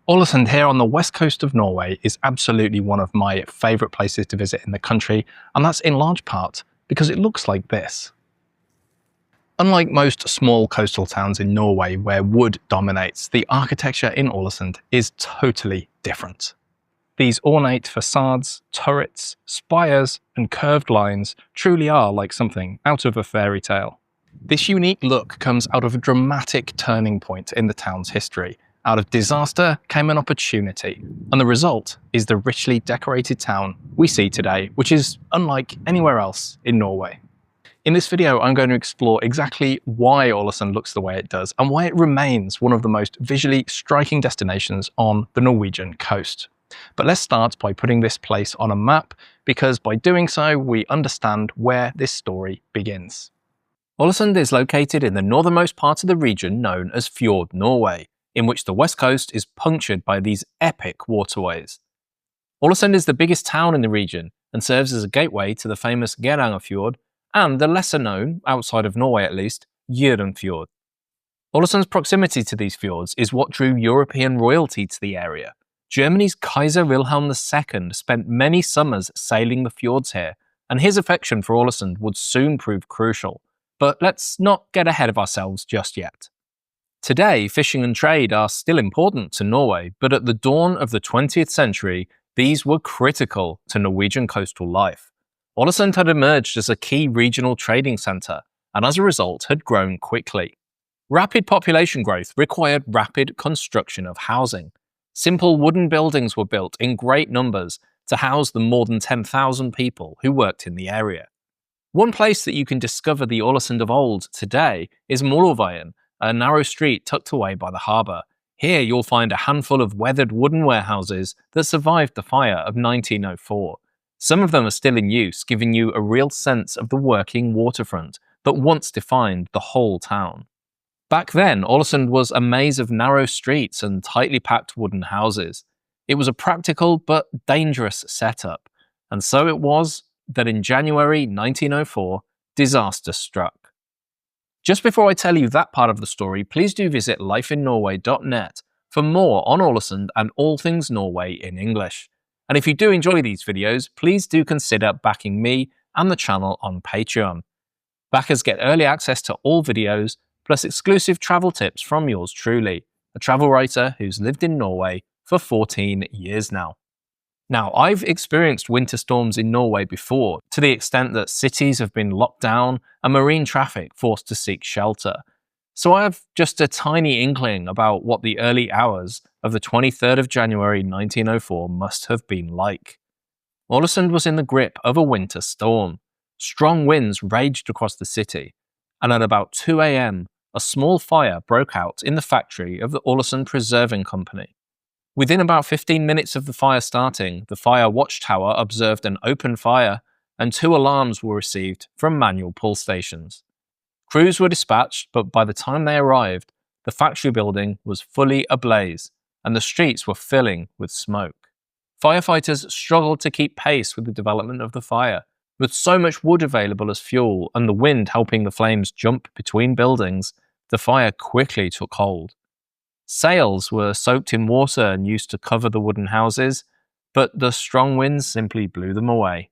Ålesund here on the west coast of Norway is absolutely one of my favourite places to visit in the country, and that's in large part because it looks like this. Unlike most small coastal towns in Norway where wood dominates, the architecture in Ålesund is totally different. These ornate facades, turrets, spires and curved lines truly are like something out of a fairy tale. This unique look comes out of a dramatic turning point in the town's history. Out of disaster came an opportunity, and the result is the richly decorated town we see today, which is unlike anywhere else in Norway. In this video, I'm going to explore exactly why Ålesund looks the way it does and why it remains one of the most visually striking destinations on the Norwegian coast. But let's start by putting this place on a map, because by doing so, we understand where this story begins. Ålesund is located in the northernmost part of the region known as Fjord Norway, in which the west coast is punctured by these epic waterways. Ålesund is the biggest town in the region and serves as a gateway to the famous Geirangerfjord and the lesser known, outside of Norway at least, Geirangerfjord. Ålesund's proximity to these fjords is what drew European royalty to the area. Germany's Kaiser Wilhelm II spent many summers sailing the fjords here, and his affection for Ålesund would soon prove crucial. But let's not get ahead of ourselves just yet. Today, fishing and trade are still important to Norway, but at the dawn of the 20th century, these were critical to Norwegian coastal life. Ålesund had emerged as a key regional trading centre, and as a result had grown quickly. Rapid population growth required rapid construction of housing. Simple wooden buildings were built in great numbers to house the more than 10,000 people who worked in the area. One place that you can discover the Ålesund of old today is Norway, a narrow street tucked away by the harbour. Here you'll find a handful of weathered wooden warehouses that survived the fire of 1904. Some of them are still in use, giving you a real sense of the working waterfront that once defined the whole town. Back then, Ålesund was a maze of narrow streets and tightly packed wooden houses. It was a practical but dangerous setup, and so it was that in January 1904, disaster struck. Just before I tell you that part of the story, please do visit lifeinnorway.net for more on Ålesund and all things Norway in English. And if you do enjoy these videos, please do consider backing me and the channel on Patreon. Backers get early access to all videos, plus exclusive travel tips from yours truly, a travel writer who's lived in Norway for 14 years now. Now, I've experienced winter storms in Norway before, to the extent that cities have been locked down and marine traffic forced to seek shelter. So I have just a tiny inkling about what the early hours of the 23rd of January 1904 must have been like. Ålesund was in the grip of a winter storm. Strong winds raged across the city, and at about 2 a.m, a small fire broke out in the factory of the Ålesund Preserving Company. Within about 15 minutes of the fire starting, the fire watchtower observed an open fire, and 2 alarms were received from manual pull stations. Crews were dispatched, but by the time they arrived, the factory building was fully ablaze, and the streets were filling with smoke. Firefighters struggled to keep pace with the development of the fire. With so much wood available as fuel and the wind helping the flames jump between buildings, the fire quickly took hold. Sails were soaked in water and used to cover the wooden houses, but the strong winds simply blew them away.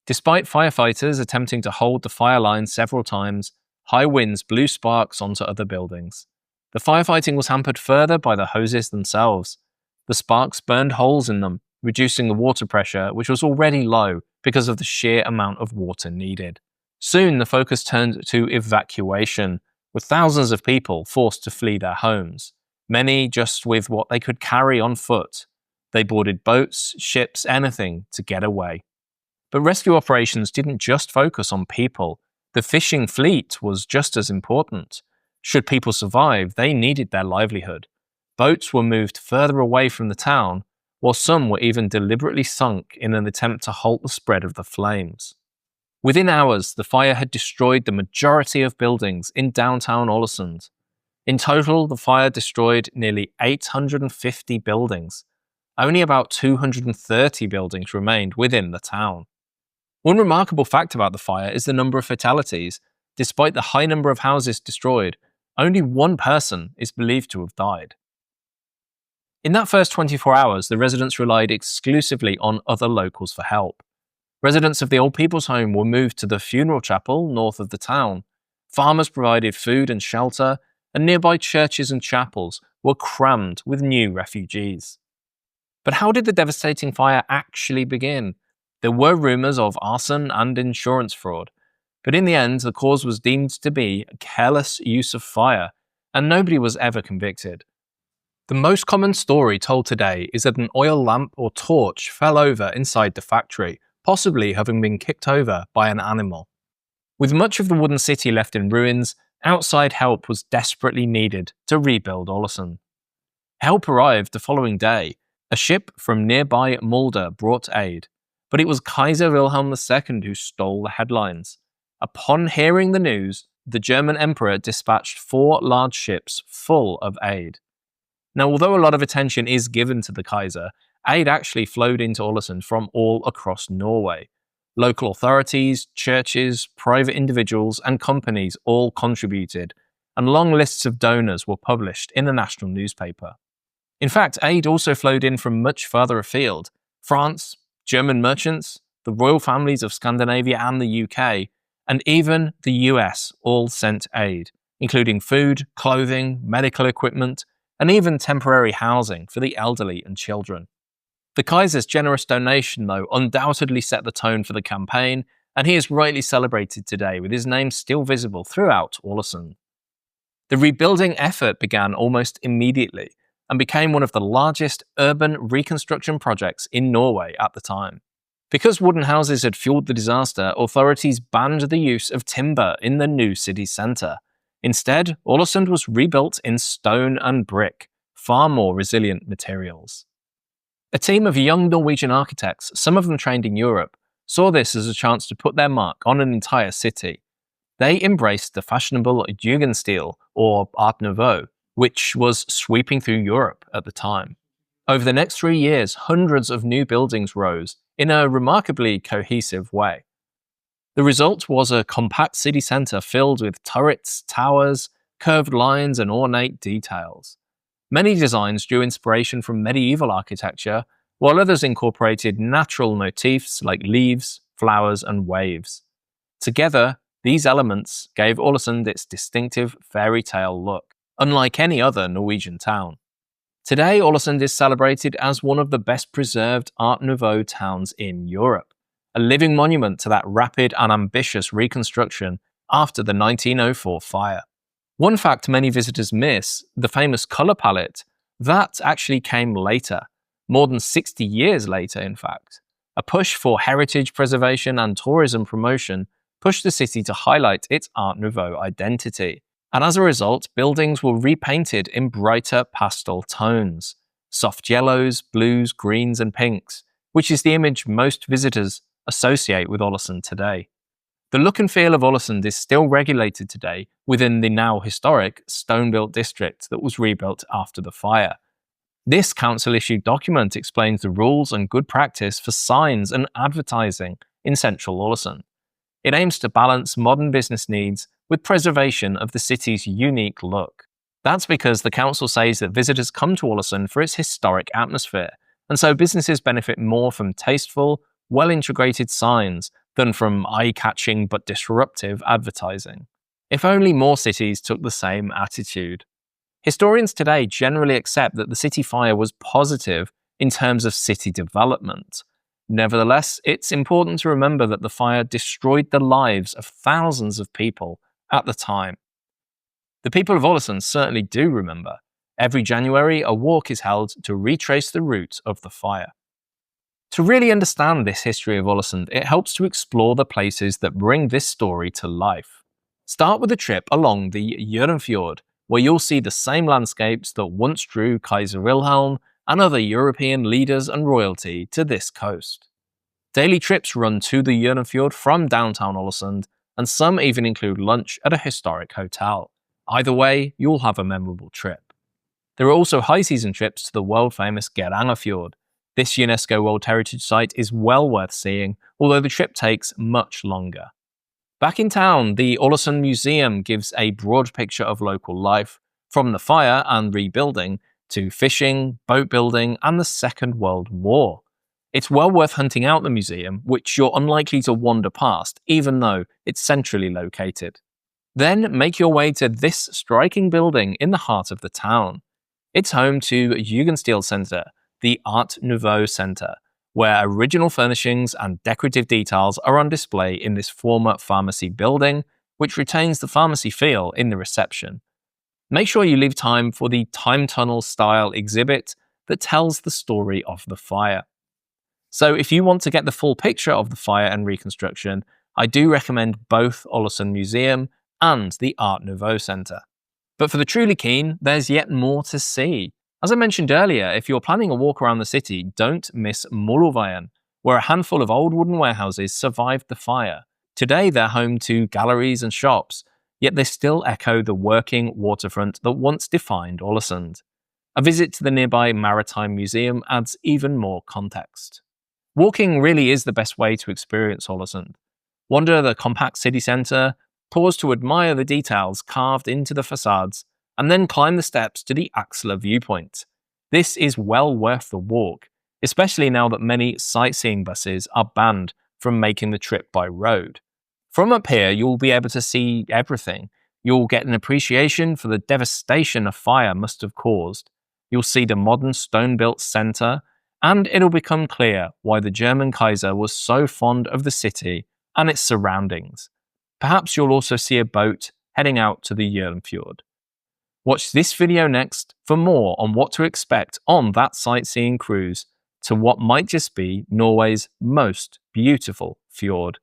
Despite firefighters attempting to hold the fire line several times, high winds blew sparks onto other buildings. The firefighting was hampered further by the hoses themselves. The sparks burned holes in them, reducing the water pressure, which was already low because of the sheer amount of water needed. Soon the focus turned to evacuation, with thousands of people forced to flee their homes. Many just with what they could carry on foot. They boarded boats, ships, anything to get away. But rescue operations didn't just focus on people. The fishing fleet was just as important. Should people survive, they needed their livelihood. Boats were moved further away from the town, while some were even deliberately sunk in an attempt to halt the spread of the flames. Within hours, the fire had destroyed the majority of buildings in downtown Ålesund. In total, the fire destroyed nearly 850 buildings. Only about 230 buildings remained within the town. One remarkable fact about the fire is the number of fatalities. Despite the high number of houses destroyed, only one person is believed to have died. In that first 24 hours, the residents relied exclusively on other locals for help. Residents of the old people's home were moved to the funeral chapel north of the town. Farmers provided food and shelter, and nearby churches and chapels were crammed with new refugees. But how did the devastating fire actually begin? There were rumours of arson and insurance fraud, but in the end, the cause was deemed to be a careless use of fire, and nobody was ever convicted. The most common story told today is that an oil lamp or torch fell over inside the factory, possibly having been kicked over by an animal. With much of the wooden city left in ruins, outside help was desperately needed to rebuild Ålesund. Help arrived the following day. A ship from nearby Mulder brought aid, but it was Kaiser Wilhelm II who stole the headlines. Upon hearing the news, the German Emperor dispatched 4 large ships full of aid. Now, although a lot of attention is given to the Kaiser, aid actually flowed into Ålesund from all across Norway. Local authorities, churches, private individuals, and companies all contributed, and long lists of donors were published in the national newspaper. In fact, aid also flowed in from much further afield. France, German merchants, the royal families of Scandinavia and the UK, and even the US all sent aid, including food, clothing, medical equipment, and even temporary housing for the elderly and children. The Kaiser's generous donation, though, undoubtedly set the tone for the campaign, and he is rightly celebrated today with his name still visible throughout Ålesund. The rebuilding effort began almost immediately and became one of the largest urban reconstruction projects in Norway at the time. Because wooden houses had fueled the disaster, authorities banned the use of timber in the new city centre. Instead, Ålesund was rebuilt in stone and brick, far more resilient materials. A team of young Norwegian architects, some of them trained in Europe, saw this as a chance to put their mark on an entire city. They embraced the fashionable Jugendstil, or Art Nouveau, which was sweeping through Europe at the time. Over the next 3 years, hundreds of new buildings rose in a remarkably cohesive way. The result was a compact city centre filled with turrets, towers, curved lines, and ornate details. Many designs drew inspiration from medieval architecture, while others incorporated natural motifs like leaves, flowers, and waves. Together, these elements gave Ålesund its distinctive fairy tale look, unlike any other Norwegian town. Today, Ålesund is celebrated as one of the best preserved Art Nouveau towns in Europe, a living monument to that rapid and ambitious reconstruction after the 1904 fire. One fact many visitors miss, the famous colour palette, that actually came later, more than 60 years later in fact. A push for heritage preservation and tourism promotion pushed the city to highlight its Art Nouveau identity. And as a result, buildings were repainted in brighter pastel tones, soft yellows, blues, greens, and pinks, which is the image most visitors associate with Ålesund today. The look and feel of Ålesund is still regulated today within the now historic stone-built district that was rebuilt after the fire. This council-issued document explains the rules and good practice for signs and advertising in central Ålesund. It aims to balance modern business needs with preservation of the city's unique look. That's because the council says that visitors come to Ålesund for its historic atmosphere, and so businesses benefit more from tasteful, well-integrated signs than from eye-catching but disruptive advertising. If only more cities took the same attitude. Historians today generally accept that the city fire was positive in terms of city development. Nevertheless, it's important to remember that the fire destroyed the lives of thousands of people at the time. The people of Ålesund certainly do remember. Every January, a walk is held to retrace the route of the fire. To really understand this history of Ålesund, it helps to explore the places that bring this story to life. Start with a trip along the Jørenfjord, where you'll see the same landscapes that once drew Kaiser Wilhelm and other European leaders and royalty to this coast. Daily trips run to the Jørenfjord from downtown Ålesund, and some even include lunch at a historic hotel. Either way, you'll have a memorable trip. There are also high-season trips to the world-famous Geirangerfjord. This UNESCO World Heritage Site is well worth seeing, although the trip takes much longer. Back in town, the Ålesund Museum gives a broad picture of local life, from the fire and rebuilding to fishing, boat building, and the Second World War. It's well worth hunting out the museum, which you're unlikely to wander past, even though it's centrally located. Then make your way to this striking building in the heart of the town. It's home to Jugendstil Center, the Art Nouveau Center, where original furnishings and decorative details are on display in this former pharmacy building, which retains the pharmacy feel in the reception. Make sure you leave time for the time tunnel style exhibit that tells the story of the fire. So if you want to get the full picture of the fire and reconstruction, I do recommend both Ålesund Museum and the Art Nouveau Center. But for the truly keen, there's yet more to see. As I mentioned earlier, if you're planning a walk around the city, don't miss Moloveien, where a handful of old wooden warehouses survived the fire. Today they're home to galleries and shops, yet they still echo the working waterfront that once defined Ålesund. A visit to the nearby Maritime Museum adds even more context. Walking really is the best way to experience Ålesund. Wander the compact city centre, pause to admire the details carved into the facades, and then climb the steps to the Axla viewpoint. This is well worth the walk, especially now that many sightseeing buses are banned from making the trip by road. From up here, you'll be able to see everything. You'll get an appreciation for the devastation a fire must have caused. You'll see the modern stone-built centre, and it'll become clear why the German Kaiser was so fond of the city and its surroundings. Perhaps you'll also see a boat heading out to the Jølnfjord. Watch this video next for more on what to expect on that sightseeing cruise to what might just be Norway's most beautiful fjord.